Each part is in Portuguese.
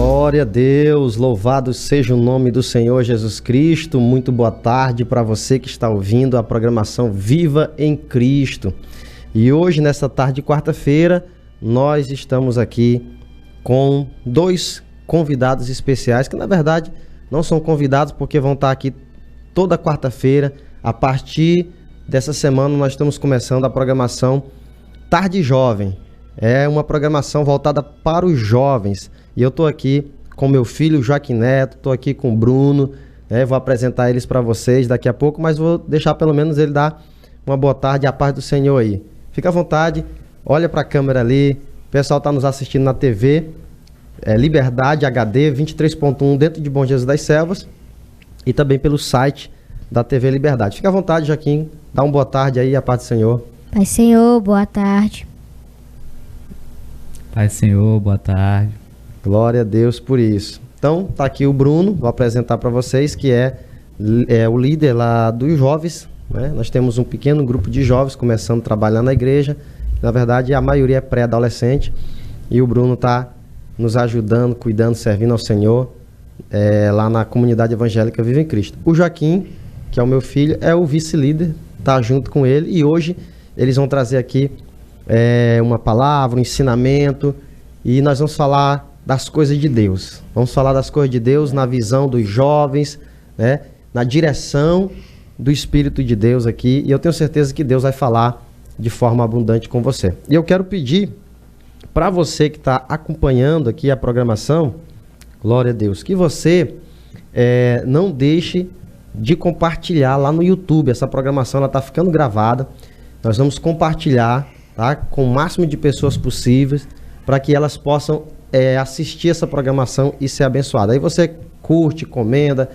Glória a Deus, louvado seja o nome do Senhor Jesus Cristo. Muito boa tarde para você que está ouvindo a programação Viva em Cristo. E hoje, nesta tarde de quarta-feira, nós estamos aqui com dois convidados especiais, que na verdade não são convidados porque vão estar aqui toda quarta-feira. A partir dessa semana nós estamos começando a programação Tarde Jovem. É uma programação voltada para os jovens. E eu estou aqui com meu filho Joaquim Neto, estou aqui com o Bruno, vou apresentar eles para vocês daqui a pouco, mas vou deixar pelo menos ele dar uma boa tarde, a paz do Senhor aí. Fica à vontade, olha para a câmera ali, o pessoal está nos assistindo na TV, Liberdade HD 23.1 dentro de Bom Jesus das Selvas e também pelo site da TV Liberdade. Fica à vontade, Joaquim, dá uma boa tarde aí, a paz do Senhor. Pai Senhor, boa tarde. Pai Senhor, boa tarde. Glória a Deus por isso. Então, tá aqui o Bruno, vou apresentar para vocês, que é o líder lá dos jovens, né? Nós temos um pequeno grupo de jovens começando a trabalhar na igreja. Na verdade, a maioria é pré-adolescente. E o Bruno tá nos ajudando, cuidando, servindo ao Senhor, lá na comunidade evangélica Viva em Cristo. O Joaquim, que é o meu filho, é o vice-líder, tá junto com ele. E hoje eles vão trazer aqui uma palavra, um ensinamento, e nós vamos falar das coisas de Deus. Vamos falar das coisas de Deus na visão dos jovens, né? Na direção do Espírito de Deus aqui, e eu tenho certeza que Deus vai falar de forma abundante com você. E eu quero pedir para você que está acompanhando aqui a programação, glória a Deus, que você não deixe de compartilhar lá no YouTube. Essa programação está ficando gravada, nós vamos compartilhar, tá, com o máximo de pessoas possíveis, para que elas possam assistir essa programação e ser abençoada. Aí você curte, comenta,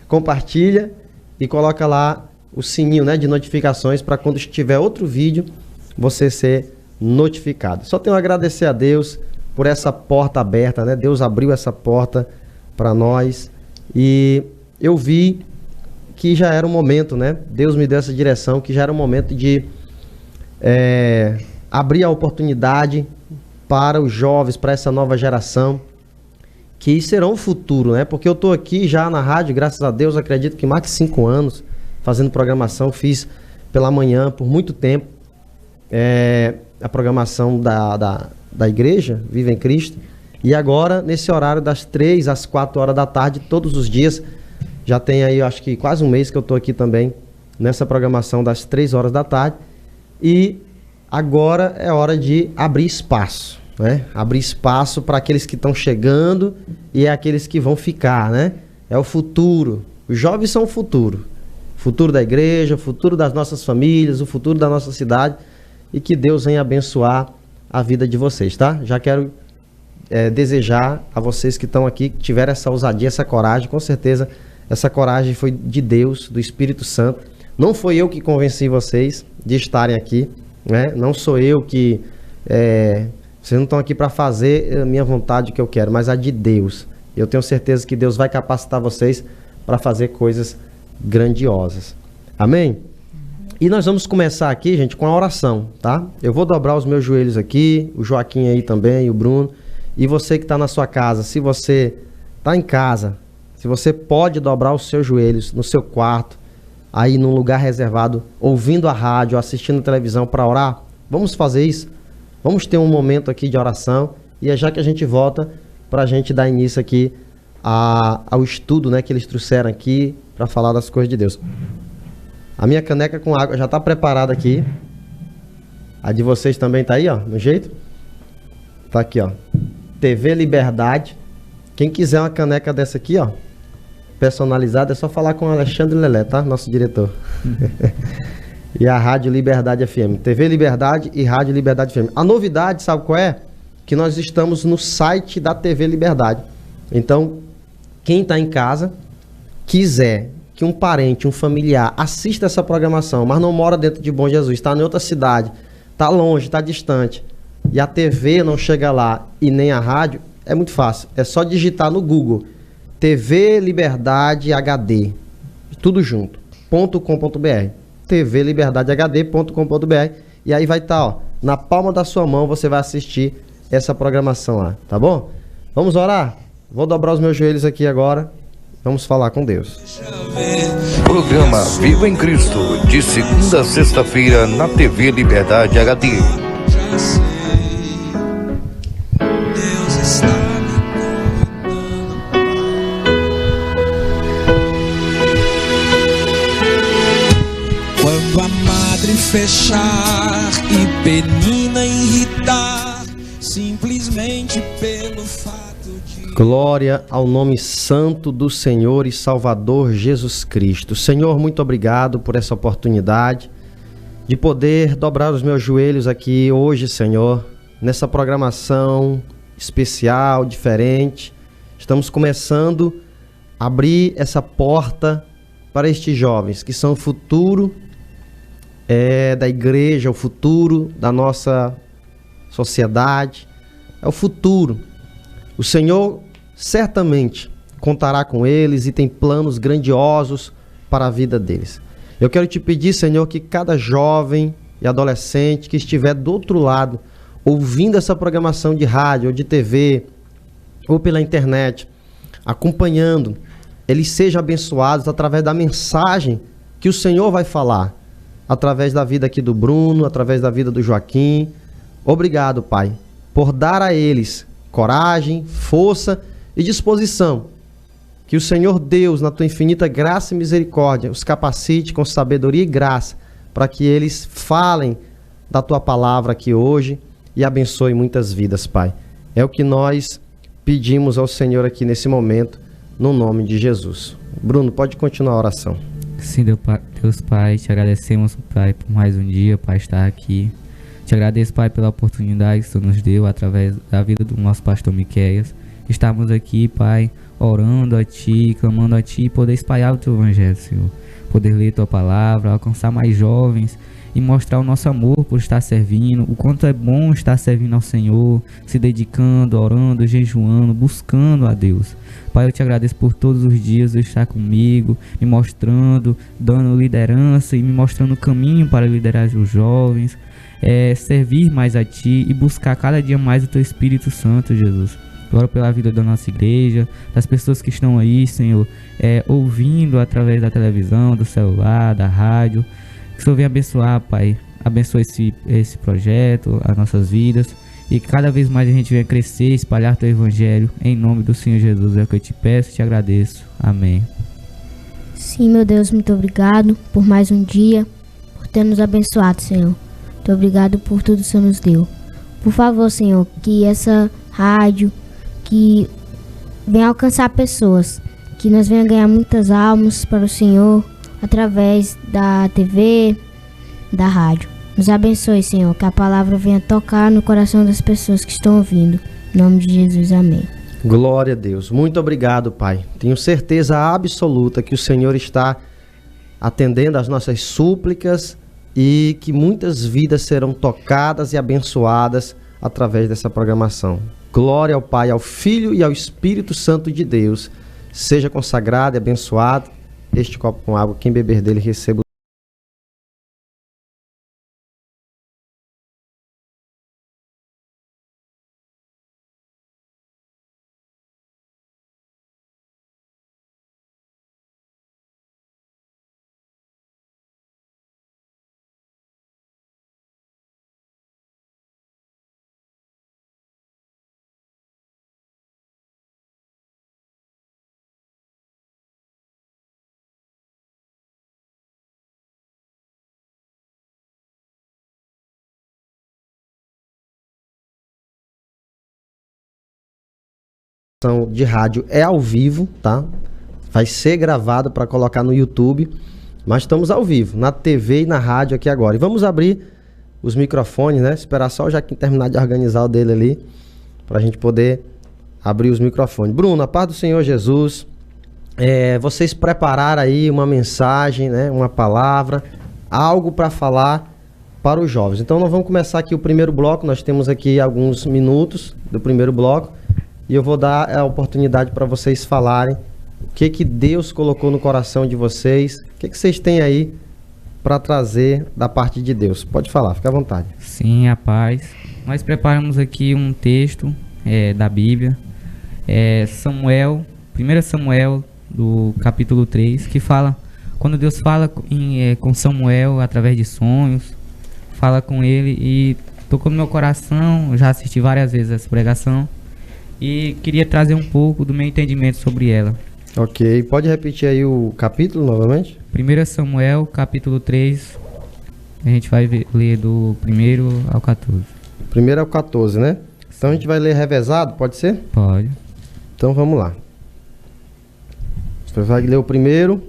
compartilha e coloca lá o sininho, né, de notificações, para quando tiver outro vídeo você ser notificado. Só tenho a agradecer a Deus por essa porta aberta, né? Deus abriu essa porta para nós e eu vi que já era um momento, né? Deus me deu essa direção, que já era um momento de abrir a oportunidade para os jovens, para essa nova geração, que serão o futuro, né? Porque eu estou aqui já na rádio, graças a Deus, acredito que mais de 5 anos, fazendo programação, fiz pela manhã por muito tempo, a programação da igreja, Viva em Cristo, e agora, nesse horário das 3 às 4 horas da tarde, todos os dias, já tem aí, eu acho que quase um mês que eu estou aqui também, nessa programação das 3 horas da tarde, e agora é hora de abrir espaço, né? Abrir espaço para aqueles que estão chegando e aqueles que vão ficar, né? É o futuro. Os jovens são o futuro. Futuro da igreja, o futuro das nossas famílias, o futuro da nossa cidade. E que Deus venha abençoar a vida de vocês, tá? Já quero desejar a vocês que estão aqui, que tiveram essa ousadia, essa coragem. Com certeza, essa coragem foi de Deus, do Espírito Santo. Não foi eu que convenci vocês de estarem aqui, né? Não sou eu que... vocês não estão aqui para fazer a minha vontade, que eu quero, mas a de Deus. Eu tenho certeza que Deus vai capacitar vocês para fazer coisas grandiosas. Amém? E nós vamos começar aqui, gente, com a oração, tá? Eu vou dobrar os meus joelhos aqui, o Joaquim aí também, o Bruno. E você que está na sua casa, se você está em casa, se você pode dobrar os seus joelhos no seu quarto, aí num lugar reservado, ouvindo a rádio, assistindo a televisão para orar, vamos fazer isso? Vamos ter um momento aqui de oração e é já que a gente volta para a gente dar início aqui ao estudo, né, que eles trouxeram aqui para falar das coisas de Deus. A minha caneca com água já está preparada aqui. A de vocês também tá aí, ó, no jeito. Tá aqui, ó. TV Liberdade. Quem quiser uma caneca dessa aqui, ó, personalizada, é só falar com o Alexandre Lelé, tá? Nosso diretor. E a Rádio Liberdade FM. TV Liberdade e Rádio Liberdade FM. A novidade, sabe qual é? Que nós estamos no site da TV Liberdade. Então, quem está em casa, quiser que um parente, um familiar assista essa programação, mas não mora dentro de Bom Jesus, está em outra cidade, está longe, está distante, e a TV não chega lá e nem a rádio, é muito fácil. É só digitar no Google TV Liberdade HD, tudo junto, .com.br, tvliberdadehd.com.br, e aí vai estar, ó, na palma da sua mão, você vai assistir essa programação lá, tá bom? Vamos orar? Vou dobrar os meus joelhos aqui agora. Vamos falar com Deus. Programa Viva em Cristo, de segunda a sexta-feira na TV Liberdade HD. Quando a madre fechar e penina irritar, simplesmente pelo fato de... Glória ao nome santo do Senhor e Salvador Jesus Cristo. Senhor, muito obrigado por essa oportunidade de poder dobrar os meus joelhos aqui hoje, Senhor, nessa programação especial, diferente. Estamos começando a abrir essa porta para estes jovens que são o futuro da igreja, o futuro da nossa sociedade, é o futuro. O Senhor certamente contará com eles e tem planos grandiosos para a vida deles. Eu quero te pedir, Senhor, que cada jovem e adolescente que estiver do outro lado, ouvindo essa programação de rádio ou de TV, ou pela internet, acompanhando, eles sejam abençoados através da mensagem que o Senhor vai falar, através da vida aqui do Bruno, através da vida do Joaquim. Obrigado, Pai, por dar a eles coragem, força e disposição. Que o Senhor Deus, na tua infinita graça e misericórdia, os capacite com sabedoria e graça, para que eles falem da tua palavra aqui hoje e abençoe muitas vidas, Pai. É o que nós pedimos ao Senhor aqui nesse momento, no nome de Jesus. Bruno, pode continuar a oração. Sim, Deus Pai, te agradecemos, Pai, por mais um dia, Pai, estar aqui. Te agradeço, Pai, pela oportunidade que tu nos deu através da vida do nosso pastor Miqueias. Estarmos aqui, Pai, orando a Ti, clamando a Ti, poder espalhar o Teu Evangelho, Senhor. Poder ler Tua palavra, alcançar mais jovens e mostrar o nosso amor por estar servindo, o quanto é bom estar servindo ao Senhor, se dedicando, orando, jejuando, buscando a Deus. Pai, eu te agradeço por todos os dias estar comigo, me mostrando, dando liderança e me mostrando o caminho para liderar os jovens, servir mais a Ti e buscar cada dia mais o Teu Espírito Santo, Jesus. Oro pela vida da nossa igreja, das pessoas que estão aí, Senhor, ouvindo através da televisão, do celular, da rádio. Que o Senhor venha abençoar, Pai. Abençoe esse projeto, as nossas vidas. E que cada vez mais a gente venha crescer, espalhar Teu Evangelho. Em nome do Senhor Jesus é o que eu te peço e te agradeço. Amém. Sim, meu Deus, muito obrigado por mais um dia, por ter nos abençoado, Senhor. Muito obrigado por tudo que o Senhor nos deu. Por favor, Senhor, que essa rádio, que venha alcançar pessoas, que nós venha ganhar muitas almas para o Senhor, através da TV, da rádio. Nos abençoe, Senhor, que a palavra venha tocar no coração das pessoas que estão ouvindo. Em nome de Jesus, amém. Glória a Deus. Muito obrigado, Pai. Tenho certeza absoluta que o Senhor está atendendo às nossas súplicas e que muitas vidas serão tocadas e abençoadas através dessa programação. Glória ao Pai, ao Filho e ao Espírito Santo de Deus. Seja consagrado e abençoado. Este copo com água, quem beber dele receba. De rádio é ao vivo, tá? Vai ser gravado para colocar no YouTube, mas estamos ao vivo, na TV e na rádio aqui agora. E vamos abrir os microfones, né? Esperar só o Jaquim terminar de organizar o dele ali, para a gente poder abrir os microfones. Bruno, a paz do Senhor Jesus, vocês prepararam aí uma mensagem, né? Uma palavra, algo para falar para os jovens. Então nós vamos começar aqui o primeiro bloco, nós temos aqui alguns minutos do primeiro bloco. E eu vou dar a oportunidade para vocês falarem o que Deus colocou no coração de vocês, o que vocês têm aí para trazer da parte de Deus. Pode falar, fica à vontade. Sim, a paz. nós preparamos aqui um texto da Bíblia, 1 Samuel, do capítulo 3, que fala, quando Deus fala com Samuel através de sonhos, fala com ele e tocou no meu coração. Já assisti várias vezes essa pregação e queria trazer um pouco do meu entendimento sobre ela. Ok, pode repetir aí o capítulo novamente? 1 Samuel, capítulo 3, a gente vai ler do 1 ao 14. 1 ao 14, né? Então a gente vai ler revezado, pode ser? Pode. Então vamos lá. Você vai ler o primeiro,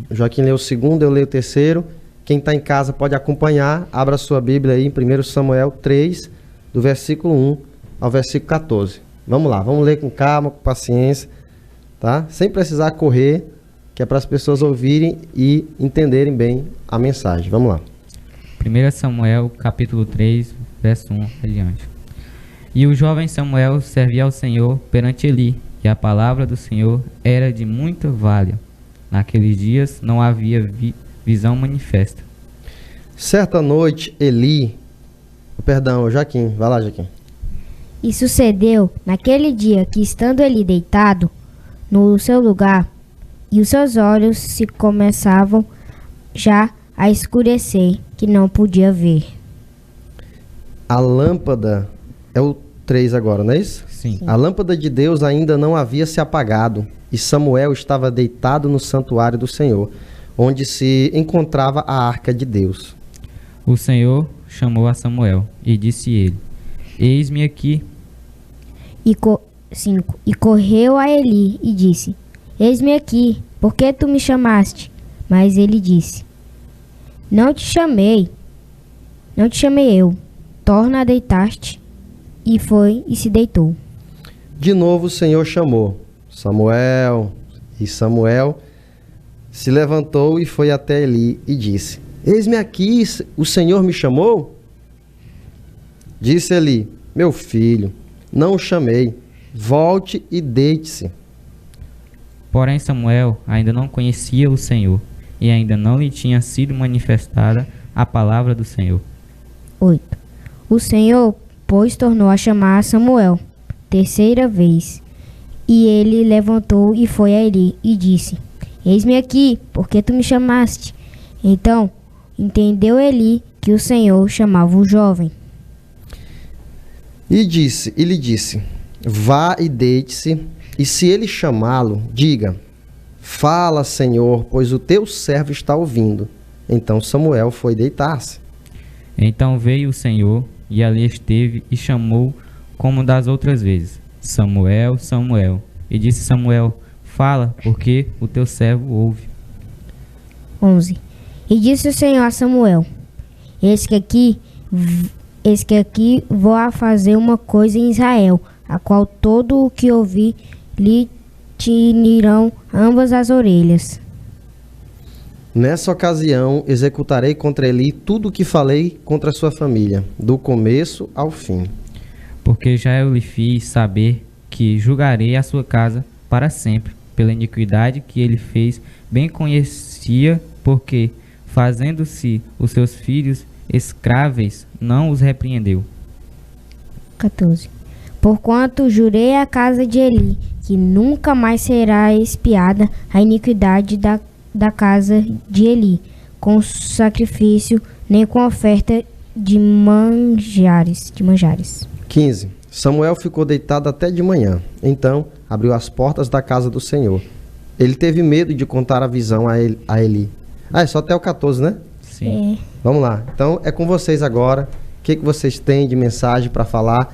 o Joaquim lê o segundo, eu leio o terceiro. Quem está em casa pode acompanhar, abra sua Bíblia aí em 1 Samuel 3, do versículo 1 ao versículo 14. Vamos lá, vamos ler com calma, com paciência, tá? Sem precisar correr, que é para as pessoas ouvirem e entenderem bem a mensagem. Vamos lá. 1 Samuel, capítulo 3, verso 1 adiante. E o jovem Samuel servia ao Senhor perante Eli, e a palavra do Senhor era de muita valia. Naqueles dias não havia visão manifesta. Certa noite, Joaquim, vai lá, Joaquim. E sucedeu naquele dia que, estando ele deitado no seu lugar, e os seus olhos se começavam já a escurecer, que não podia ver. A lâmpada, é o 3 agora, não é isso? Sim. A lâmpada de Deus ainda não havia se apagado, e Samuel estava deitado no santuário do Senhor, onde se encontrava a arca de Deus. O Senhor chamou a Samuel, e disse ele, eis-me aqui. E correu a Eli e disse, eis-me aqui, por que tu me chamaste? Mas ele disse, não te chamei eu, torna a deitar-te. E foi e se deitou. De novo o Senhor chamou, Samuel, e Samuel se levantou e foi até Eli e disse, eis-me aqui, o Senhor me chamou? Disse Eli, meu filho, não o chamei, volte e deite-se. Porém Samuel ainda não conhecia o Senhor, e ainda não lhe tinha sido manifestada a palavra do Senhor. 8. O Senhor, pois, tornou a chamar Samuel, terceira vez. E ele levantou e foi a Eli e disse, eis-me aqui, por que tu me chamaste? Então entendeu Eli que o Senhor chamava o jovem. E lhe disse, vá e deite-se, e se ele chamá-lo, diga, fala, Senhor, pois o teu servo está ouvindo. Então Samuel foi deitar-se. Então veio o Senhor, e ali esteve, e chamou como das outras vezes, Samuel, Samuel. E disse Samuel, fala, porque o teu servo ouve. 11. E disse o Senhor a Samuel, eis que aqui vou a fazer uma coisa em Israel, a qual todo o que ouvir lhe tinirão ambas as orelhas. Nessa ocasião, executarei contra Eli tudo o que falei contra a sua família, do começo ao fim. Porque já eu lhe fiz saber que julgarei a sua casa para sempre, pela iniquidade que ele fez, bem conhecia, porque, fazendo-se os seus filhos escráveis, não os repreendeu. 14. Porquanto jurei à casa de Eli, que nunca mais será expiada a iniquidade da casa de Eli, com sacrifício, nem com oferta de manjares. 15. Samuel ficou deitado até de manhã. Então abriu as portas da casa do Senhor. Ele teve medo de contar a visão a Eli. É só até o 14, né? Sim. Vamos lá. Então é com vocês agora. O que vocês têm de mensagem para falar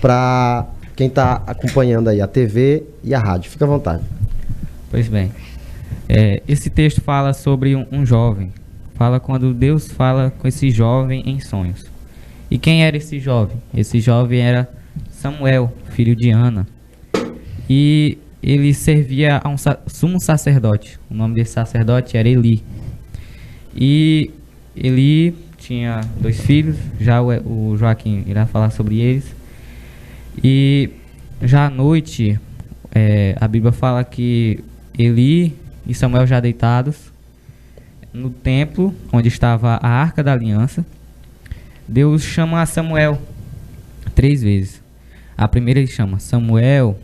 para quem está acompanhando aí a TV e a rádio? Fica à vontade. Pois bem. Esse texto fala sobre um jovem. Fala quando Deus fala com esse jovem em sonhos. E quem era esse jovem? Esse jovem era Samuel, filho de Ana. E ele servia a um sumo sacerdote. O nome desse sacerdote era Eli. E Eli tinha 2 filhos. Já o Joaquim irá falar sobre eles. E já à noite, a Bíblia fala que Eli e Samuel já deitados no templo onde estava a Arca da Aliança, Deus chama a Samuel 3 vezes. A primeira ele chama Samuel.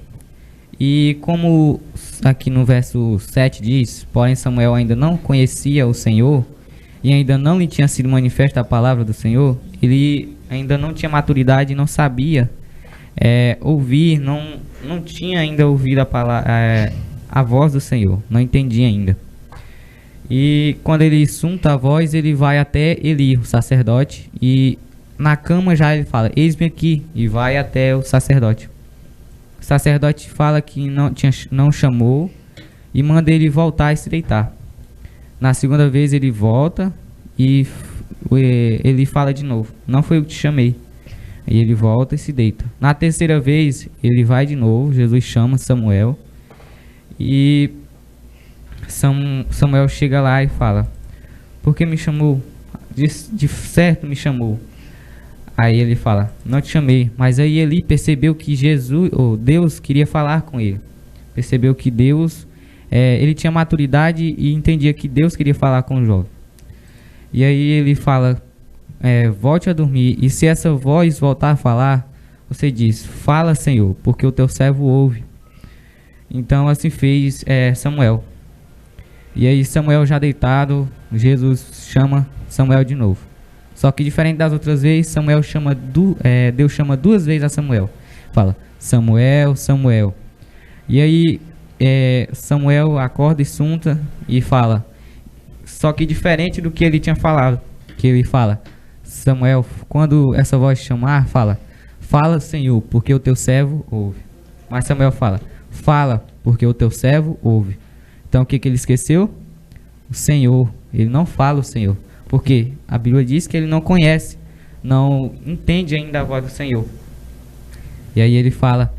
E como aqui no verso 7 diz, porém Samuel ainda não conhecia o Senhor e ainda não lhe tinha sido manifesta a palavra do Senhor, ele ainda não tinha maturidade, não sabia ouvir, não tinha ainda ouvido a voz do Senhor, não entendia ainda. E quando ele sunta a voz, ele vai até Eli, o sacerdote, e na cama já ele fala, eis-me aqui, e vai até o sacerdote. O sacerdote fala que não chamou e manda ele voltar e se deitar. Na segunda vez ele volta e ele fala de novo, não foi eu que te chamei. E ele volta e se deita. Na terceira vez ele vai de novo, Jesus chama Samuel e Samuel chega lá e fala, por que me chamou? De certo me chamou. Aí ele fala, não te chamei. Mas aí Eli percebeu que Deus queria falar com ele. Percebeu que Deus, ele tinha maturidade e entendia que Deus queria falar com o jovem. E aí ele fala, volte a dormir. E se essa voz voltar a falar, você diz, fala Senhor, porque o teu servo ouve. Então assim fez Samuel. E aí Samuel já deitado, Jesus chama Samuel de novo. Só que diferente das outras vezes, Deus chama 2 vezes a Samuel. Fala, Samuel, Samuel. E aí Samuel acorda e sunta e fala. Só que diferente do que ele tinha falado. Que ele fala, Samuel, quando essa voz chamar, fala Senhor, porque o teu servo ouve. Mas Samuel fala, porque o teu servo ouve. Então o que ele esqueceu? O Senhor. Ele não fala o Senhor. Porque a Bíblia diz que ele não conhece, não entende ainda a voz do Senhor. E aí ele fala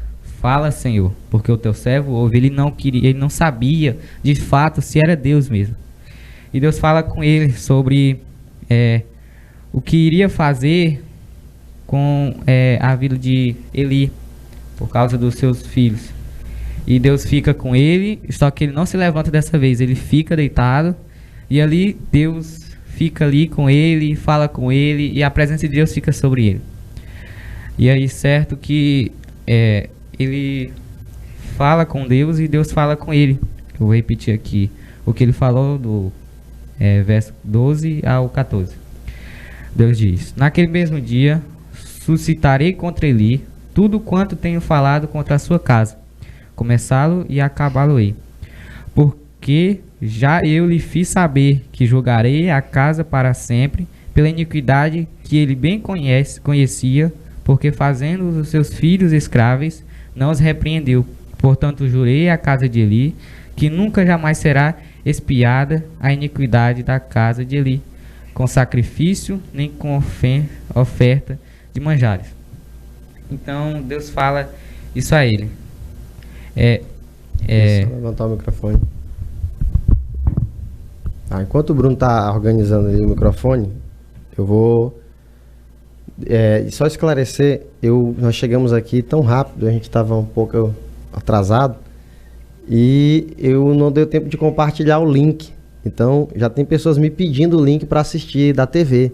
Senhor, porque o teu servo ouve. Ele não sabia de fato se era Deus mesmo. E Deus fala com ele sobre o que iria fazer com a vida de Eli, por causa dos seus filhos. E Deus fica com ele, só que ele não se levanta dessa vez, ele fica deitado. E ali Deus fica ali com ele, fala com ele, e a presença de Deus fica sobre ele. E aí certo que ele fala com Deus e Deus fala com ele. Eu vou repetir aqui o que ele falou do verso 12 ao 14. Deus diz, naquele mesmo dia suscitarei contra Eli tudo quanto tenho falado contra a sua casa, começá-lo e acabá-lo-ei. Porque já eu lhe fiz saber que julgarei a casa para sempre pela iniquidade que ele bem conhecia, porque fazendo os seus filhos escravos, não os repreendeu. Portanto, jurei à casa de Eli que nunca jamais será expiada a iniquidade da casa de Eli, com sacrifício nem com oferta de manjares. Então, Deus fala isso a ele. Só levantar o microfone. Enquanto o Bruno está organizando ali o microfone, eu vou só esclarecer. Nós chegamos aqui tão rápido, a gente estava um pouco atrasado e eu não deu tempo de compartilhar o link. Então já tem pessoas me pedindo o link para assistir da TV.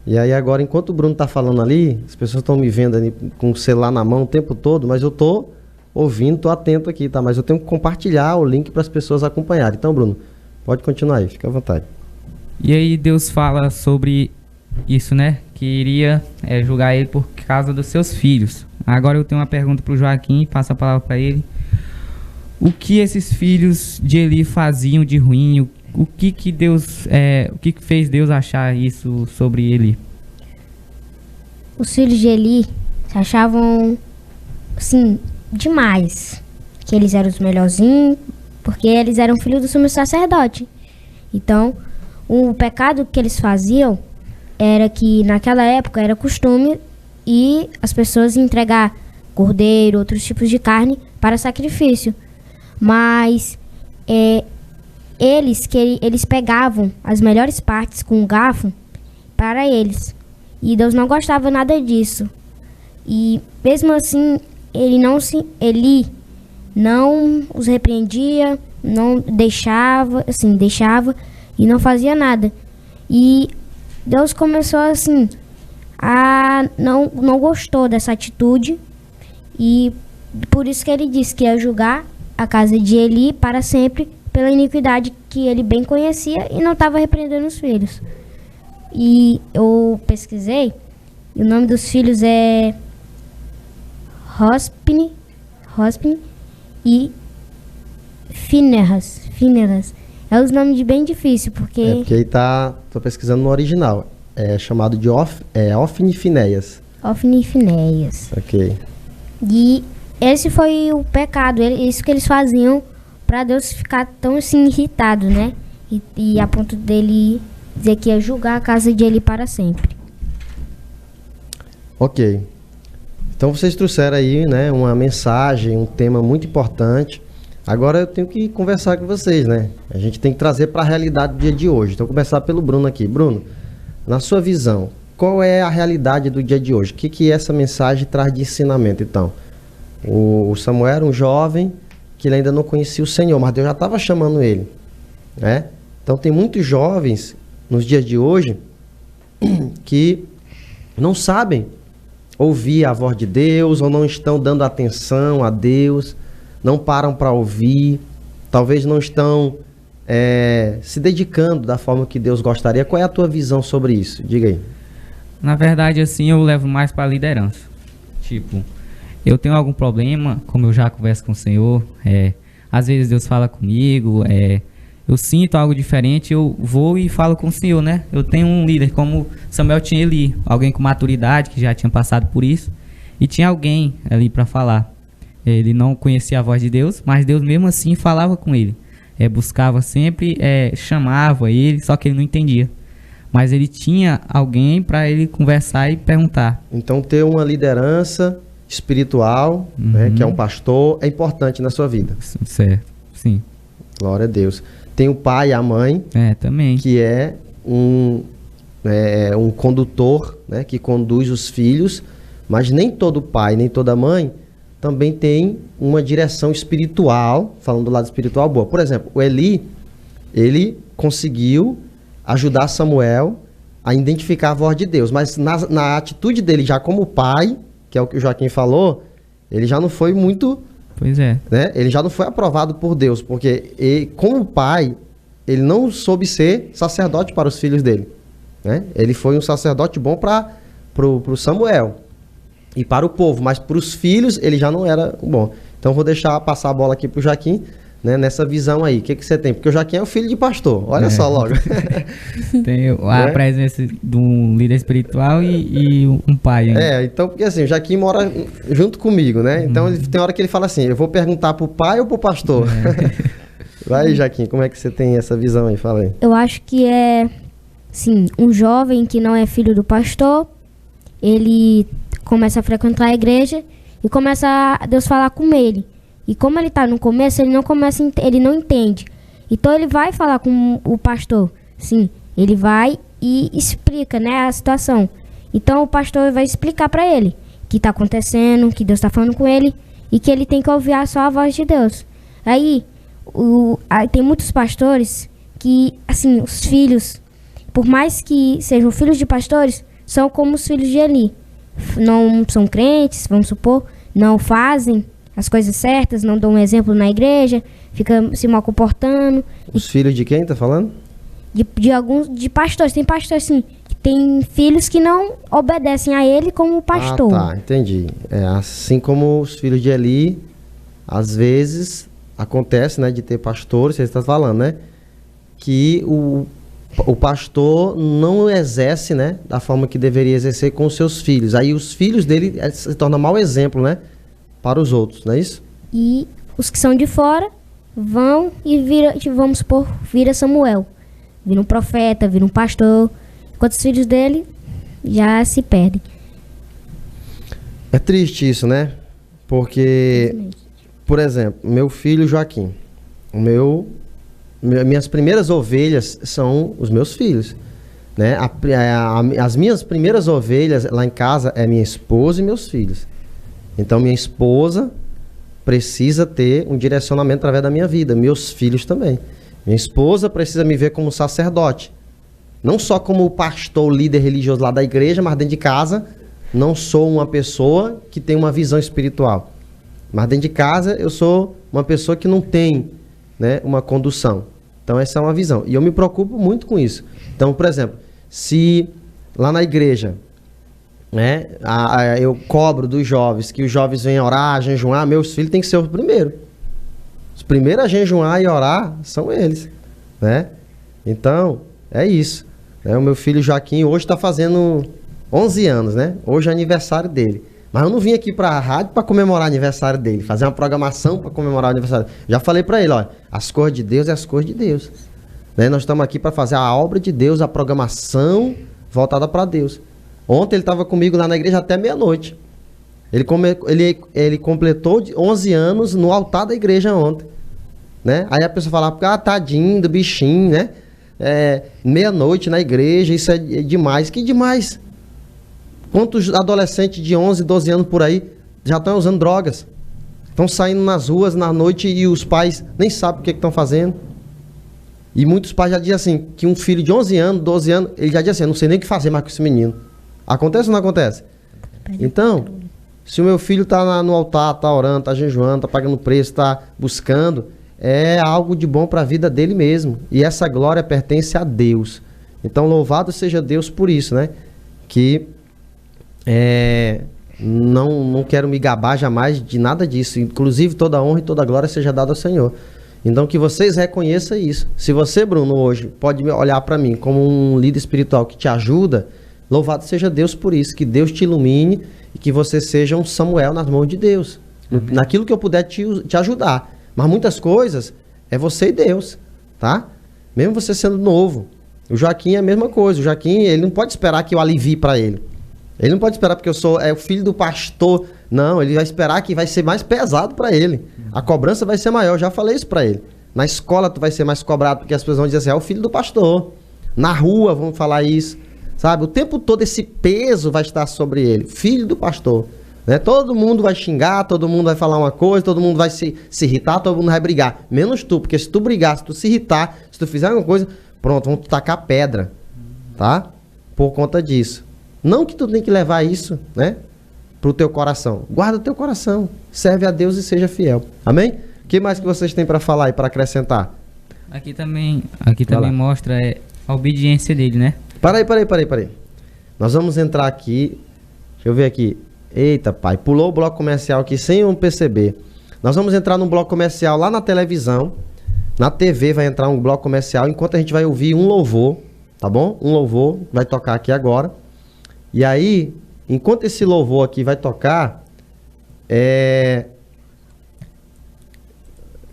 E aí agora, enquanto o Bruno está falando ali, as pessoas estão me vendo ali com o celular na mão o tempo todo, mas eu estou ouvindo, estou atento aqui, tá? Mas eu tenho que compartilhar o link para as pessoas acompanharem. Então, Bruno, pode continuar aí, fica à vontade. E aí Deus fala sobre isso, né? Que iria julgar ele por causa dos seus filhos. Agora eu tenho uma pergunta para o Joaquim, passo a palavra para ele. O que esses filhos de Eli faziam de ruim? O que fez Deus achar isso sobre Eli? Os filhos de Eli se achavam, assim, demais. Que eles eram os melhorzinhos, porque eles eram filhos do sumo sacerdote. Então, o pecado que eles faziam era que naquela época era costume e as pessoas entregar cordeiro, outros tipos de carne para sacrifício. Mas eles pegavam as melhores partes com um garfo para eles. E Deus não gostava nada disso. E mesmo assim, ele não os repreendia, não deixava e não fazia nada. E Deus começou assim não gostou dessa atitude e por isso que ele disse que ia julgar a casa de Eli para sempre pela iniquidade que ele bem conhecia e não estava repreendendo os filhos. E eu pesquisei, e o nome dos filhos é Hosni e Fineras. É os nomes de bem difícil, porque... porque aí tô pesquisando no original. É chamado de Ofni e Finéias. Ofni e Finéias. Ok. E esse foi o pecado, isso que eles faziam para Deus ficar tão assim irritado, né? E a ponto dele dizer que ia julgar a casa de Eli para sempre. Ok. Então vocês trouxeram aí, né, uma mensagem, um tema muito importante. Agora eu tenho que conversar com vocês, né? A gente tem que trazer para a realidade do dia de hoje. Então, vou começar pelo Bruno aqui. Bruno, na sua visão, qual é a realidade do dia de hoje? O que essa mensagem traz de ensinamento, então? O Samuel era um jovem que ele ainda não conhecia o Senhor, mas Deus já estava chamando ele, né? Então, tem muitos jovens nos dias de hoje que não sabem ouvir a voz de Deus ou não estão dando atenção a Deus, não param para ouvir, talvez não estão se dedicando da forma que Deus gostaria. Qual é a tua visão sobre isso? Diga aí. Na verdade, assim, eu levo mais para a liderança. Tipo, eu tenho algum problema, como eu já converso com o Senhor, às vezes Deus fala comigo, eu sinto algo diferente, eu vou e falo com o Senhor, né? Eu tenho um líder, como Samuel tinha ali, alguém com maturidade, que já tinha passado por isso, e tinha alguém ali para falar. Ele não conhecia a voz de Deus, mas Deus mesmo assim falava com ele. Buscava sempre, chamava ele, só que ele não entendia. Mas ele tinha alguém para ele conversar e perguntar. Então ter uma liderança espiritual, né, que é um pastor, é importante na sua vida. Certo, sim. Glória a Deus. Tem o pai e a mãe, também. que é um condutor, né, que conduz os filhos, mas nem todo pai, nem toda mãe também tem uma direção espiritual, falando do lado espiritual, boa. Por exemplo, o Eli, ele conseguiu ajudar Samuel a identificar a voz de Deus, mas na atitude dele já como pai, que é o que o Joaquim falou, ele já não foi muito... Pois é. Né? Ele já não foi aprovado por Deus, porque ele, como pai, ele não soube ser sacerdote para os filhos dele, né? Ele foi um sacerdote bom para o Samuel e para o povo, mas para os filhos ele já não era bom. Então vou deixar passar a bola aqui para o Joaquim, né, nessa visão aí. O que você tem? Porque o Joaquim é o filho de pastor, olha só logo. Tem a presença de um líder espiritual e um pai ainda. Então, porque assim, o Joaquim mora junto comigo, né? Então tem hora que ele fala assim, eu vou perguntar pro pai ou pro pastor? Vai, Joaquim, como é que você tem essa visão aí? Fala aí. Eu acho que sim, um jovem que não é filho do pastor, ele começa a frequentar a igreja e começa a Deus falar com ele. E como ele está no começo, ele não entende. Então ele vai falar com o pastor. Sim, ele vai e explica, né, a situação. Então o pastor vai explicar para ele o que está acontecendo, que Deus está falando com ele e que ele tem que ouvir só a voz de Deus. Aí tem muitos pastores que, assim, os filhos, por mais que sejam filhos de pastores, são como os filhos de Eli. Não são crentes, vamos supor, não fazem as coisas certas, não dão um exemplo na igreja, fica se mal comportando. Os filhos de quem tá falando? De pastores. Tem pastores, sim, que tem filhos que não obedecem a ele como pastor. Ah, tá, entendi. Assim como os filhos de Eli, às vezes acontece, né, de ter pastores, você está falando, né, que o pastor não exerce, né, da forma que deveria exercer com os seus filhos. Aí os filhos dele se tornam mau exemplo, né, para os outros, não é isso? E os que são de fora vão e vamos supor, vira Samuel. Vira um profeta, vira um pastor. Enquanto os filhos dele já se perdem. É triste isso, né? Porque, por exemplo, meu filho Joaquim, minhas primeiras ovelhas são os meus filhos, né? As minhas primeiras ovelhas lá em casa é minha esposa e meus filhos. Então minha esposa precisa ter um direcionamento através da minha vida, meus filhos também. Minha esposa precisa me ver como sacerdote, Não só como pastor, líder religioso lá da igreja, mas dentro de casa, não sou uma pessoa que tem uma visão espiritual. Mas dentro de casa, eu sou uma pessoa que não tem, né, uma condução. Então, essa é uma visão. E eu me preocupo muito com isso. Então, por exemplo, se lá na igreja, né, eu cobro dos jovens, que os jovens venham orar, jejuar, meus filhos têm que ser os primeiros. Os primeiros a jejuar e orar são eles, né? Então, é isso. O meu filho Joaquim hoje está fazendo 11 anos, né? Hoje é aniversário dele. Mas eu não vim aqui para a rádio para comemorar o aniversário dele, fazer uma programação para comemorar o aniversário. Já falei para ele, ó, as cores de Deus é as cores de Deus. Né? Nós estamos aqui para fazer a obra de Deus, a programação voltada para Deus. Ontem ele estava comigo lá na igreja até meia-noite. Ele completou 11 anos no altar da igreja ontem. Né? Aí a pessoa fala, tadinho do bichinho, né? Meia-noite na igreja, isso é demais. Que demais? Quantos adolescentes de 11, 12 anos por aí já estão usando drogas? Estão saindo nas ruas na noite e os pais nem sabem o que estão fazendo. E muitos pais já dizem assim, que um filho de 11 anos, 12 anos, ele já diz assim, eu não sei nem o que fazer mais com esse menino. Acontece ou não acontece? Então, se o meu filho está no altar, está orando, está jejuando, está pagando preço, está buscando, é algo de bom para a vida dele mesmo. E essa glória pertence a Deus. Então, louvado seja Deus por isso, né? Que não quero me gabar jamais de nada disso. Inclusive, toda honra e toda glória seja dada ao Senhor. Então, que vocês reconheçam isso. Se você, Bruno, hoje pode olhar para mim como um líder espiritual que te ajuda, louvado seja Deus por isso. Que Deus te ilumine e que você seja um Samuel nas mãos de Deus. Naquilo que eu puder te ajudar. Mas muitas coisas é você e Deus, tá? Mesmo você sendo novo. O Joaquim é a mesma coisa. O Joaquim, ele não pode esperar que eu alivie para ele. Ele não pode esperar porque eu sou o filho do pastor. Não, ele vai esperar que vai ser mais pesado para ele. A cobrança vai ser maior. Eu já falei isso para ele. Na escola tu vai ser mais cobrado porque as pessoas vão dizer assim, é o filho do pastor. Na rua vão falar isso. Sabe? O tempo todo esse peso vai estar sobre ele. Filho do pastor. Né? Todo mundo vai xingar, todo mundo vai falar uma coisa, todo mundo vai se irritar, todo mundo vai brigar. Menos tu, porque se tu brigar, se tu se irritar, se tu fizer alguma coisa, pronto, vão te tacar pedra. Tá? Por conta disso. Não que tu tem que levar isso, né? Pro teu coração. Guarda o teu coração. Serve a Deus e seja fiel. Amém? O que mais que vocês têm para falar e para acrescentar? Aqui também mostra a obediência dele, né? Para aí. Nós vamos entrar aqui. Deixa eu ver aqui. Eita, pai. Pulou o bloco comercial aqui sem eu perceber. Nós vamos entrar num bloco comercial lá na televisão. Na TV vai entrar um bloco comercial. Enquanto a gente vai ouvir um louvor. Tá bom? Um louvor. Vai tocar aqui agora. E aí, enquanto esse louvor aqui vai tocar,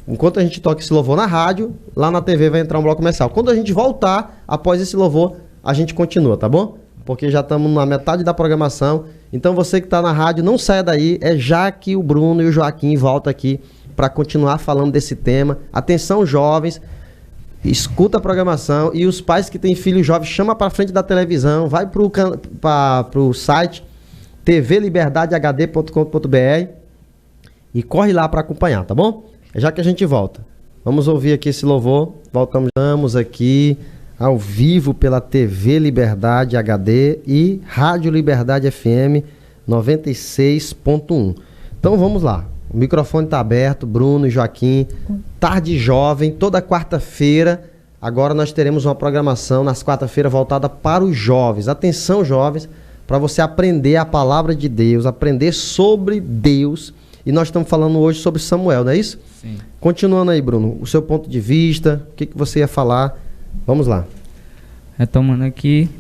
enquanto a gente toca esse louvor na rádio, lá na TV vai entrar um bloco comercial. Quando a gente voltar, após esse louvor, a gente continua, tá bom? Porque já estamos na metade da programação. Então você que está na rádio, não saia daí. É já que o Bruno e o Joaquim voltam aqui para continuar falando desse tema. Atenção, jovens. Escuta a programação e os pais que têm filhos jovens, chama para frente da televisão, vai pro site tvliberdadehd.com.br e corre lá para acompanhar, tá bom? É já que a gente volta. Vamos ouvir aqui esse louvor. Voltamos aqui ao vivo pela TV Liberdade HD e Rádio Liberdade FM 96.1. Então vamos lá. O microfone está aberto, Bruno e Joaquim. Tarde Jovem, toda quarta-feira. Agora nós teremos uma programação nas quarta-feiras voltada para os jovens. Atenção, jovens, para você aprender a palavra de Deus, aprender sobre Deus. E nós estamos falando hoje sobre Samuel, não é isso? Sim. Continuando aí, Bruno, o seu ponto de vista, o que você ia falar? Vamos lá. Retomando aqui,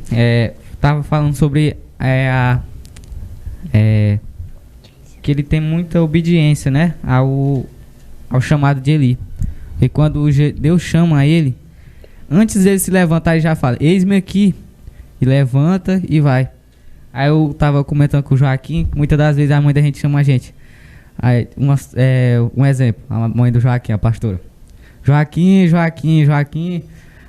estava falando sobre que ele tem muita obediência, né, ao chamado de Eli. E quando Deus chama ele, antes dele se levantar, ele já fala, eis-me aqui, e levanta e vai. Aí eu tava comentando com o Joaquim, muitas das vezes a mãe da gente chama a gente. Aí, um exemplo, a mãe do Joaquim, a pastora. Joaquim.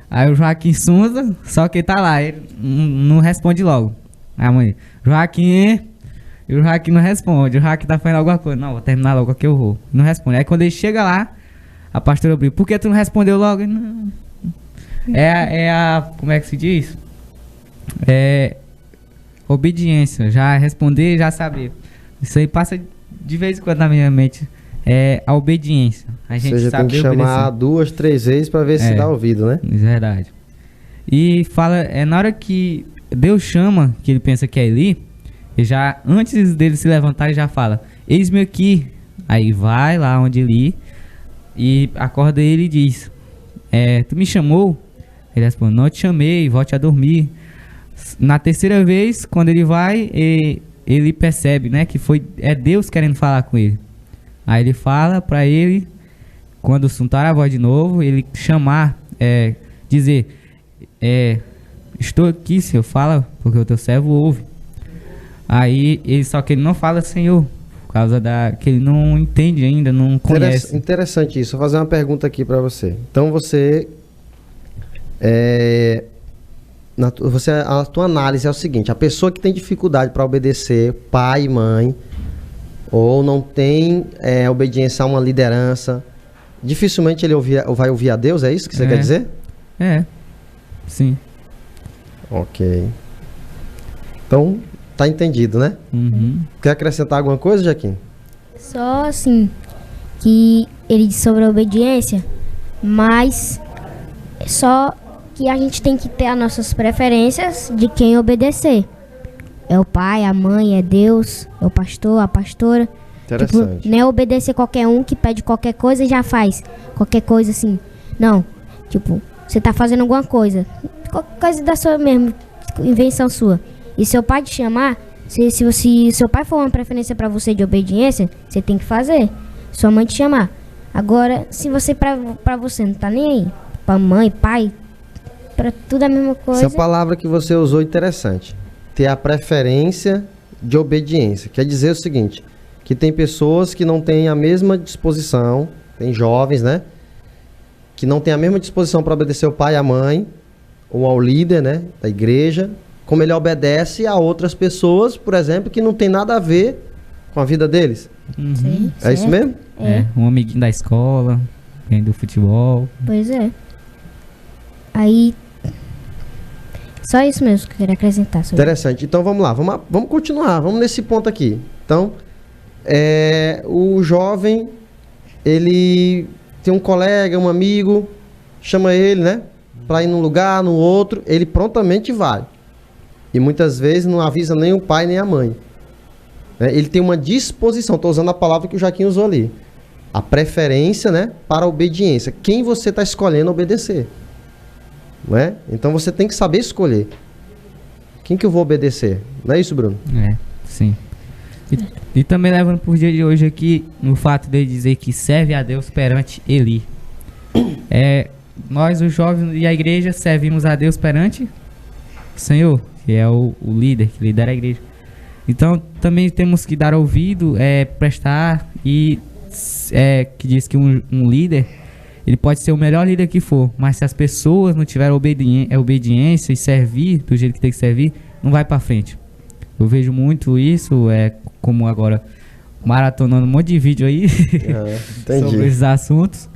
Aí o Joaquim sunza, só que ele tá lá, ele não responde logo. Aí a mãe, Joaquim... E o Joaquim não responde. O Joaquim tá fazendo alguma coisa. Não, vou terminar logo aqui eu vou. Não responde. Aí quando ele chega lá, a pastora abriu. Por que tu não respondeu logo? Não. Como é que se diz? Obediência, já responder, já saber. Isso aí passa de vez em quando na minha mente. É a obediência. A gente tem que chamar 2, 3 vezes para ver se dá ouvido, né? Verdade. E fala, na hora que Deus chama, que ele pensa que é Eli, ele já, antes dele se levantar, ele já fala, eis-me aqui. Aí vai lá onde Eli e acorda ele e diz, tu me chamou? Ele responde, não te chamei, volte a dormir. Na terceira vez, quando ele vai, ele percebe, né, que é Deus querendo falar com ele. Aí ele fala pra ele, quando soltar a voz de novo, ele chamar, dizer, estou aqui, Senhor, fala, porque o teu servo ouve. Aí, só que ele não fala Senhor, por causa que ele não entende ainda, não conhece. Interessante isso. Vou fazer uma pergunta aqui pra você. Então você, a tua análise é o seguinte, a pessoa que tem dificuldade para obedecer pai e mãe, ou não tem obediência a uma liderança, dificilmente ele vai ouvir a Deus, é isso que você quer dizer? Sim. Ok. Então, tá entendido, né? Uhum. Quer acrescentar alguma coisa, Jaquim? Só assim, que ele diz sobre a obediência, mas só que a gente tem que ter as nossas preferências de quem obedecer. É o pai, a mãe, é Deus, é o pastor, a pastora. Interessante. Tipo, não é obedecer qualquer um que pede qualquer coisa e já faz. Qualquer coisa assim. Não. Tipo, você tá fazendo alguma coisa. Qualquer coisa da sua mesmo, invenção sua. E seu pai te chamar, se seu pai for uma preferência pra você de obediência, você tem que fazer. Sua mãe te chamar. Agora, se você pra você não tá nem aí, pra mãe, pai, pra tudo a mesma coisa. Essa palavra que você usou é interessante. Ter a preferência de obediência. Quer dizer o seguinte, que tem pessoas que não têm a mesma disposição, tem jovens, né? Que não têm a mesma disposição para obedecer ao pai e à mãe, ou ao líder, né, da igreja, como ele obedece a outras pessoas, por exemplo, que não tem nada a ver com a vida deles. Uhum. Sim, É isso mesmo? Um amiguinho da escola, alguém do futebol. Pois é. Aí, só isso mesmo que eu queria acrescentar. Interessante. Então vamos lá, vamos continuar, vamos nesse ponto aqui. Então, o jovem, ele tem um colega, um amigo, chama ele, né, para ir num lugar, no outro, ele prontamente vai. E muitas vezes não avisa nem o pai nem a mãe. Ele tem uma disposição, estou usando a palavra que o Jaquim usou ali. A preferência, né, para a obediência. Quem você está escolhendo obedecer. Não é? Então você tem que saber escolher. Quem que eu vou obedecer? Não é isso, Bruno? Sim. E também levando por dia de hoje aqui, no fato de dizer que serve a Deus perante Eli. Nós, os jovens e a igreja, servimos a Deus perante o Senhor, que é o líder, que lidera a igreja. Então, também temos que dar ouvido, prestar e que diz que um líder, ele pode ser o melhor líder que for, mas se as pessoas não tiverem obediência e servir do jeito que tem que servir, não vai pra frente. Eu vejo muito isso, como agora maratonando um monte de vídeo aí sobre esses assuntos.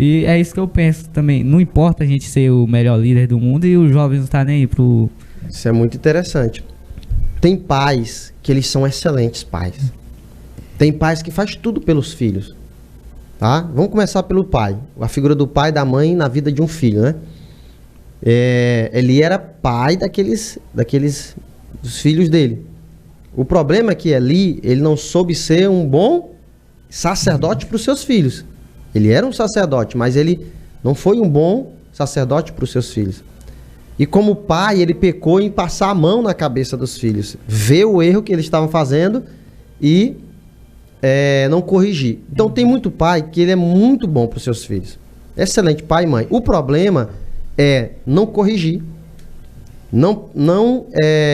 E é isso que eu penso também. Não importa a gente ser o melhor líder do mundo e os jovens não estar nem aí pro... Isso é muito interessante. Tem pais que eles são excelentes pais. Tem pais que faz tudo pelos filhos. Tá? Vamos começar pelo pai. A figura do pai e da mãe na vida de um filho, né? Ele era pai dos filhos dele. O problema é que Eli, ele não soube ser um bom sacerdote para os seus filhos. Ele era um sacerdote, mas ele não foi um bom sacerdote para os seus filhos. E como pai, ele pecou em passar a mão na cabeça dos filhos, ver o erro que eles estavam fazendo e não corrigir. Então tem muito pai que ele é muito bom para os seus filhos. Excelente pai e mãe. O problema é não corrigir. Não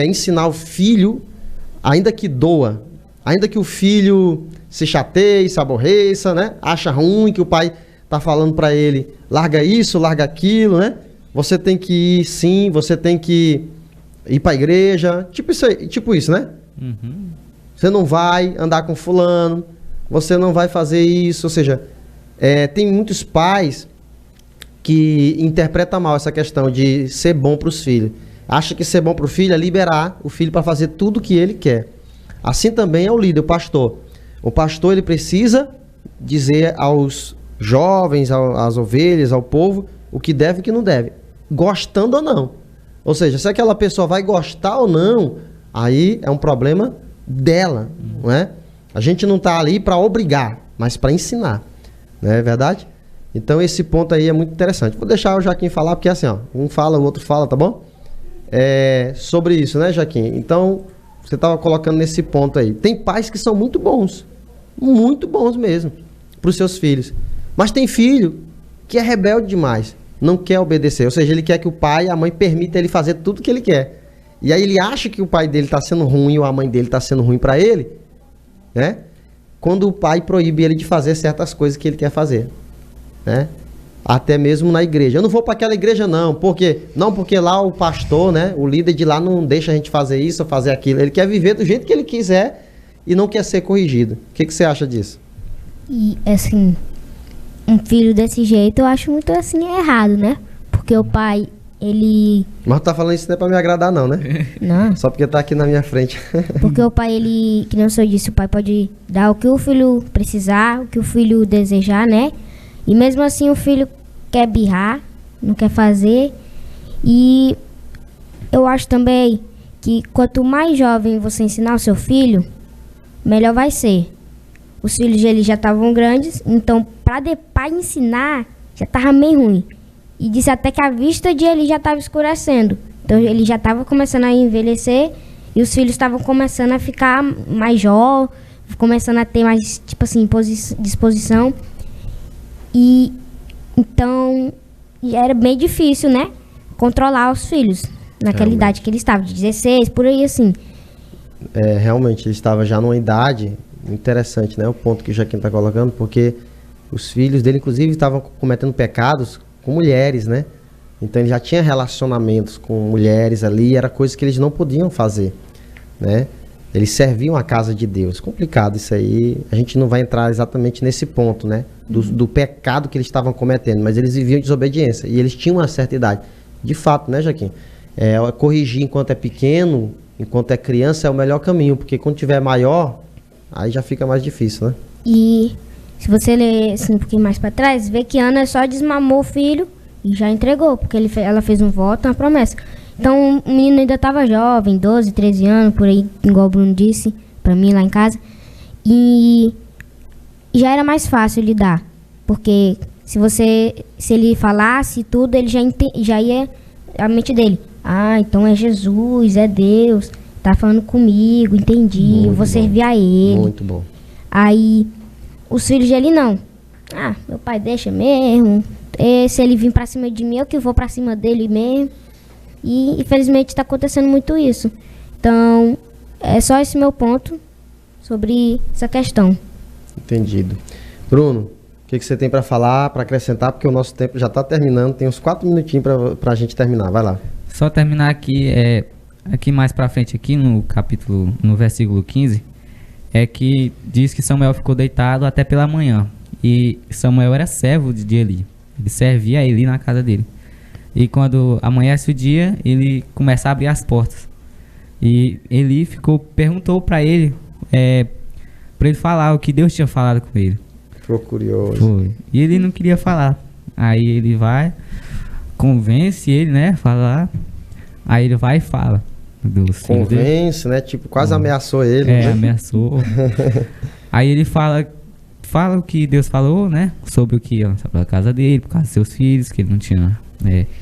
ensinar o filho, ainda que doa, ainda que o filho se chateie, se aborreça, né? Acha ruim que o pai tá falando para ele, larga isso, larga aquilo, né? Você tem que ir, sim, você tem que ir para a igreja, tipo isso, né? Uhum. Você não vai andar com fulano, você não vai fazer isso, ou seja, tem muitos pais que interpreta mal essa questão de ser bom para os filhos. Acha que ser bom para o filho é liberar o filho para fazer tudo o que ele quer. Assim também é o líder, o pastor. O pastor, ele precisa dizer aos jovens, às ovelhas, ao povo, o que deve e o que não deve, gostando ou não. Ou seja, se aquela pessoa vai gostar ou não, aí é um problema dela, não é? A gente não está ali para obrigar, mas para ensinar, não é verdade? Então esse ponto aí é muito interessante. Vou deixar o Jaquim falar, porque assim, ó, um fala, o outro fala, tá bom? Sobre isso, né, Jaquim? Então, você estava colocando nesse ponto aí. Tem pais que são muito bons mesmo, para os seus filhos. Mas tem filho que é rebelde demais, não quer obedecer. Ou seja, ele quer que o pai e a mãe permitam ele fazer tudo que ele quer. E aí ele acha que o pai dele está sendo ruim ou a mãe dele está sendo ruim para ele, né? Quando o pai proíbe ele de fazer certas coisas que ele quer fazer, né? Até mesmo na igreja. Eu não vou para aquela igreja porque lá o pastor, né, o líder de lá não deixa a gente fazer isso ou fazer aquilo. Ele quer viver do jeito que ele quiser e não quer ser corrigido. O que você acha disso? E assim, um filho desse jeito eu acho muito assim errado, né? Porque o pai, ele... Mas tu tá falando isso não é pra me agradar não, né? Não. Só porque tá aqui na minha frente. Porque o pai, ele, que não sou disse, o pai pode dar o que o filho precisar, o que o filho desejar, né? E mesmo assim o filho quer birrar, não quer fazer. E eu acho também que quanto mais jovem você ensinar o seu filho, melhor vai ser. Os filhos dele já estavam grandes, então para ensinar já estava meio ruim. E disse até que a vista de ele já estava escurecendo. Então ele já estava começando a envelhecer e os filhos estavam começando a ficar mais jovens, começando a ter mais, tipo assim, disposição. E então era bem difícil, né? Controlar os filhos naquela idade que ele estava, de 16, por aí assim. Realmente, ele estava já numa idade interessante, né? O ponto que o Jaquim está colocando, porque os filhos dele, inclusive, estavam cometendo pecados com mulheres, né? Então ele já tinha relacionamentos com mulheres ali, era coisa que eles não podiam fazer, né? Eles serviam a casa de Deus. Complicado isso aí. A gente não vai entrar exatamente nesse ponto, né? Do pecado que eles estavam cometendo. Mas eles viviam desobediência. E eles tinham uma certa idade. De fato, né, Jaquim? Corrigir enquanto é pequeno, enquanto é criança, é o melhor caminho. Porque quando tiver maior, aí já fica mais difícil, né? E se você ler assim, um pouquinho mais pra trás, vê que Ana só desmamou o filho e já entregou. Porque ela fez um voto, uma promessa. Então, o menino ainda estava jovem, 12, 13 anos, por aí, igual o Bruno disse, pra mim lá em casa. E já era mais fácil lidar, porque se ele falasse tudo, ele já ia, a mente dele, então é Jesus, é Deus, tá falando comigo, entendi, muito eu vou servir a ele. Muito bom. Aí, os filhos dele não. Meu pai deixa mesmo, se ele vir pra cima de mim, eu que vou pra cima dele mesmo. E, infelizmente, está acontecendo muito isso. Então, é só esse meu ponto sobre essa questão. Entendido. Bruno, o que você tem para falar, para acrescentar? Porque o nosso tempo já está terminando. Tem uns 4 minutinhos para a gente terminar. Vai lá. Só terminar aqui, aqui mais para frente, aqui no capítulo, no versículo 15, é que diz que Samuel ficou deitado até pela manhã. E Samuel era servo de Eli. Ele servia a Eli na casa dele. E quando amanhece o dia, ele começa a abrir as portas. E Eli perguntou para ele falar o que Deus tinha falado com ele. Ficou curioso. Foi. E ele não queria falar. Aí ele vai, convence ele, né, falar. Aí ele vai e fala. Convence, né, tipo, quase ameaçou ele. Né? Ameaçou. Aí ele fala o que Deus falou, né, sobre o que ia lançar pela casa dele, por causa dos seus filhos, que ele não tinha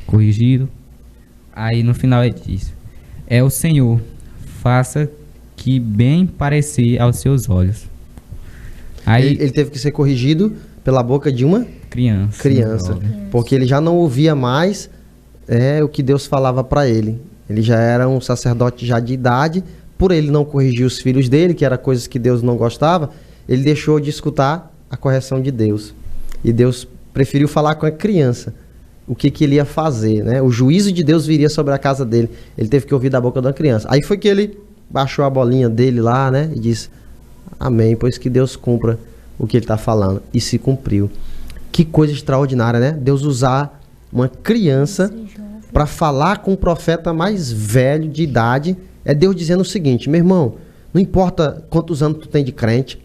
corrigido. Aí no final ele diz: é o Senhor, faça que bem parecer aos seus olhos. Aí ele teve que ser corrigido pela boca de uma criança, porque ele já não ouvia mais o que Deus falava para ele. Ele já era um sacerdote já de idade. Por ele não corrigir os filhos dele, que era coisas que Deus não gostava, ele deixou de escutar a correção de Deus. E Deus preferiu falar com a criança o que ele ia fazer, né? O juízo de Deus viria sobre a casa dele. Ele teve que ouvir da boca da criança. Aí foi que ele baixou a bolinha dele lá, né? E disse: amém, pois que Deus cumpra o que ele está falando. E se cumpriu. Que coisa extraordinária, né? Deus usar uma criança para falar com o profeta mais velho de idade. É Deus dizendo o seguinte: meu irmão, não importa quantos anos tu tem de crente.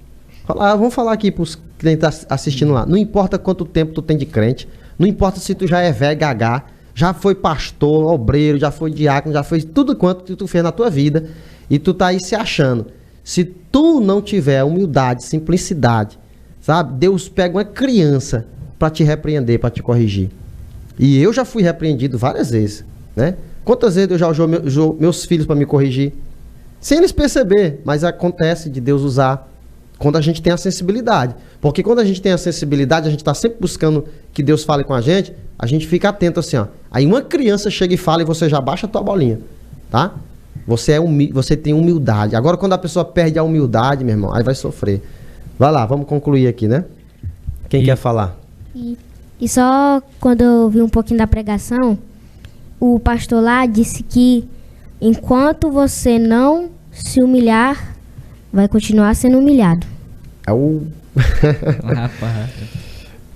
Vamos falar aqui para os que estão assistindo lá. Não importa quanto tempo tu tem de crente. Não importa se tu já é velho, gagá, já foi pastor, obreiro, já foi diácono, já fez tudo quanto tu fez na tua vida. E tu tá aí se achando. Se tu não tiver humildade, simplicidade, sabe? Deus pega uma criança para te repreender, para te corrigir. E eu já fui repreendido várias vezes, né? Quantas vezes eu já usou meus filhos para me corrigir? Sem eles perceber, mas acontece de Deus usar quando a gente tem a sensibilidade. Porque quando a gente tem a sensibilidade, a gente está sempre buscando que Deus fale com a gente fica atento assim, ó. Aí uma criança chega e fala e você já baixa a tua bolinha, tá? Você tem humildade. Agora, quando a pessoa perde a humildade, meu irmão, aí vai sofrer. Vai lá, vamos concluir aqui, né? Quem quer falar? E só quando eu vi um pouquinho da pregação, o pastor lá disse que enquanto você não se humilhar, vai continuar sendo humilhado.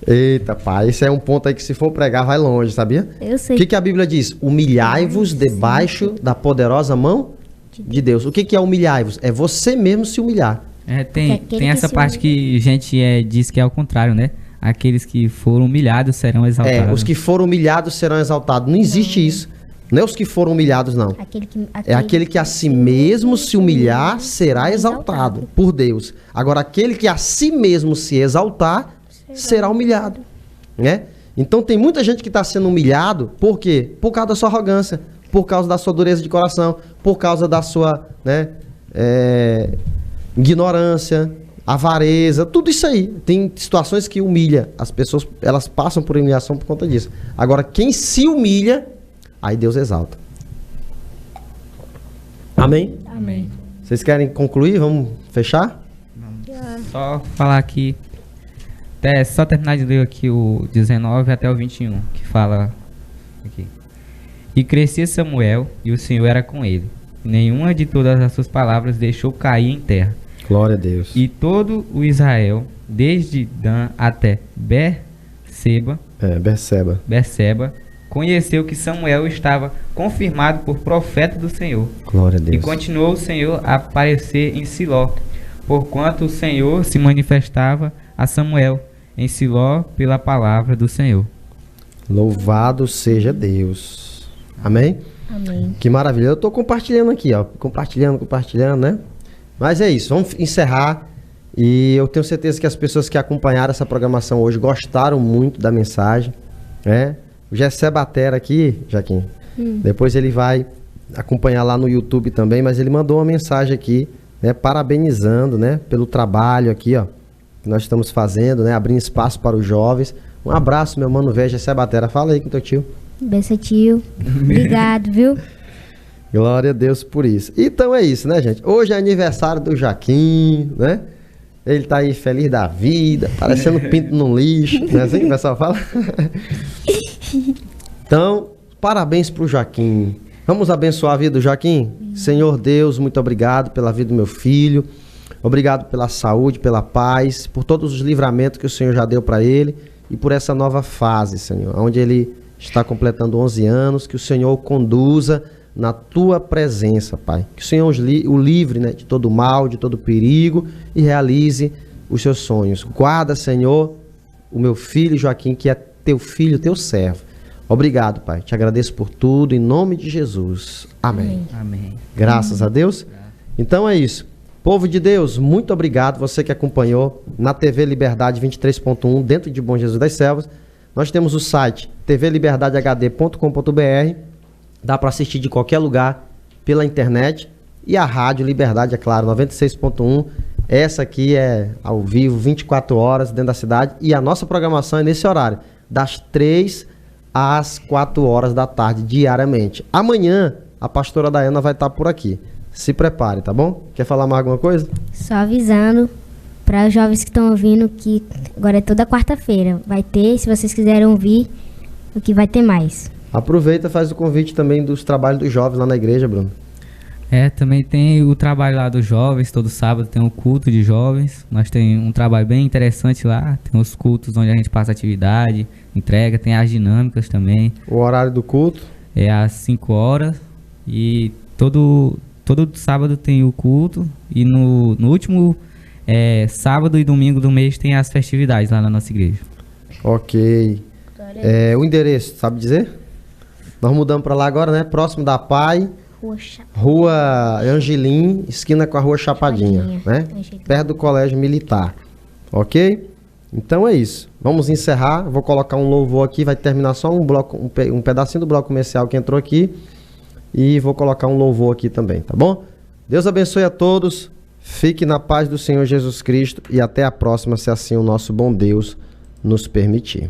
Eita, pai, esse é um ponto aí que se for pregar vai longe, sabia? Eu sei. O que a Bíblia diz? Humilhai-vos debaixo da poderosa mão de Deus. O que é humilhai-vos? É você mesmo se humilhar. Tem essa parte que a gente diz que é ao contrário, né? Aqueles que foram humilhados serão exaltados. Os que foram humilhados serão exaltados. Não existe isso. Não é os que foram humilhados, não. É aquele que a si mesmo se humilhar será exaltado por Deus. Agora, aquele que a si mesmo se exaltar será humilhado, né? Então tem muita gente que está sendo humilhado. Por quê? Por causa da sua arrogância, por causa da sua dureza de coração, por causa da sua, né, ignorância, avareza, tudo isso aí. Tem situações que humilha as pessoas, elas passam por humilhação por conta disso. Agora, quem se humilha, aí Deus exalta. Amém? Amém. Vocês querem concluir? Vamos fechar? Só falar aqui, só terminar de ler aqui o 19 até o 21, que fala aqui. E crescia Samuel, e o Senhor era com ele. Nenhuma de todas as suas palavras deixou cair em terra. Glória a Deus. E todo o Israel, desde Dan até Berseba, conheceu que Samuel estava confirmado por profeta do Senhor. Glória a Deus. E continuou o Senhor a aparecer em Siló, porquanto o Senhor se manifestava a Samuel em Siló pela palavra do Senhor. Louvado seja Deus. Amém? Amém. Que maravilha. Eu estou compartilhando aqui, ó. Compartilhando, né? Mas é isso. Vamos encerrar. E eu tenho certeza que as pessoas que acompanharam essa programação hoje gostaram muito da mensagem, né? O Gessé Batera aqui, Jaquim, depois ele vai acompanhar lá no YouTube também, mas ele mandou uma mensagem aqui, né, parabenizando, né, pelo trabalho aqui, ó, que nós estamos fazendo, né, abrindo espaço para os jovens. Um abraço, meu mano velho, Gessé Batera. Fala aí com teu tio. Benção, tio. Obrigado, viu? Glória a Deus por isso. Então é isso, né, gente? Hoje é aniversário do Jaquim, né? Ele tá aí feliz da vida, parecendo pinto no lixo, não é assim que o pessoal fala? Então, parabéns pro Joaquim. Vamos abençoar a vida do Joaquim? Senhor Deus, muito obrigado pela vida do meu filho. Obrigado pela saúde, pela paz, por todos os livramentos que o Senhor já deu para ele e por essa nova fase, Senhor, onde ele está completando 11 anos. Que o Senhor o conduza na tua presença, Pai. Que o Senhor o livre, né, de todo mal, de todo perigo e realize os seus sonhos. Guarda, Senhor, o meu filho Joaquim, que é teu filho, teu servo. Obrigado, Pai. Te agradeço por tudo, em nome de Jesus. Amém. Amém. Graças a Deus. Então é isso. Povo de Deus, muito obrigado. Você que acompanhou na TV Liberdade 23.1, dentro de Bom Jesus das Selvas. Nós temos o site tvliberdadehd.com.br. Dá para assistir de qualquer lugar pela internet. E a Rádio Liberdade, é claro, 96.1. Essa aqui é ao vivo, 24 horas dentro da cidade. E a nossa programação é nesse horário, das 3 às 4 horas da tarde, diariamente. Amanhã, a pastora Dayana vai estar por aqui. Se prepare, tá bom? Quer falar mais alguma coisa? Só avisando para os jovens que estão ouvindo que agora é toda quarta-feira. Vai ter, se vocês quiserem ouvir, o que vai ter mais. Aproveita e faz o convite também dos trabalhos dos jovens lá na igreja, Bruno. Também tem o trabalho lá dos jovens, todo sábado tem um culto de jovens. Nós temos um trabalho bem interessante lá. Tem os cultos onde a gente passa atividade, entrega, tem as dinâmicas também. O horário do culto? É às 5 horas. E todo sábado tem o culto. E no último sábado e domingo do mês tem as festividades lá na nossa igreja. Ok. O endereço, sabe dizer? Nós mudamos para lá agora, né? Próximo da PAI. Rua Angelim, esquina com a Rua Chapadinha, né? Perto do Colégio Militar. Ok? Então é isso. Vamos encerrar. Vou colocar um louvor aqui. Vai terminar só um pedacinho do bloco comercial que entrou aqui. E vou colocar um louvor aqui também, tá bom? Deus abençoe a todos. Fique na paz do Senhor Jesus Cristo. E até a próxima, se assim o nosso bom Deus nos permitir.